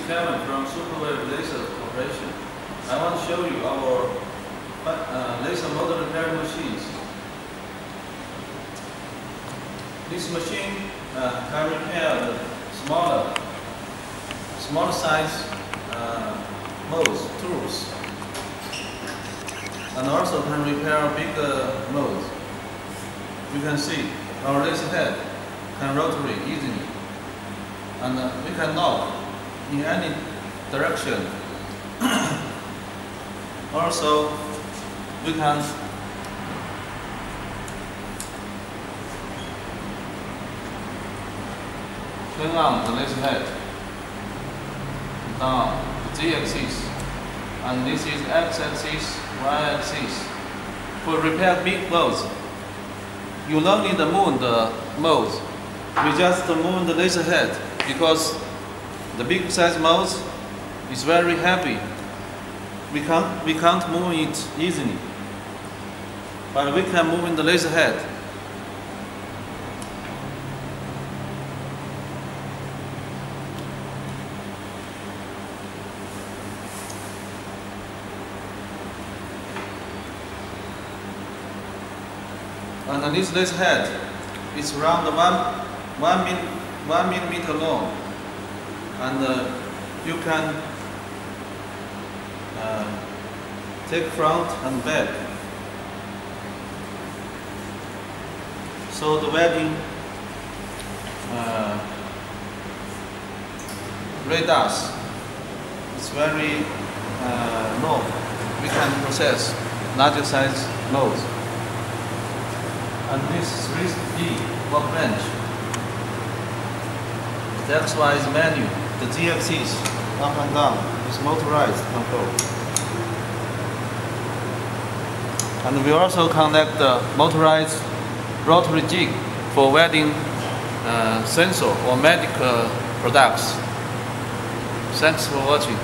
Kevin from Superwave Laser Corporation. I want to show you our laser motor repair machines. This machine can repair the smaller size molds, tools, and also can repair bigger molds. You can see our laser head can rotary easily, and we can knock in any direction. Also, we can turn on the laser head down the Z-axis, and this is X-axis, Y-axis. For repair big molds, you don't need to move the molds. We just move the laser head because the big size molds is very heavy. We can't move it easily, but we can move in the laser head. And this laser head is around 1 millimeter long, and you can take front and back. So the welding radius is very long. We can process larger size molds. And this 3D workbench. The XY menu, the Z-axis up and down is motorized control. And we also connect the motorized rotary jig for welding sensor or medical products. Thanks for watching.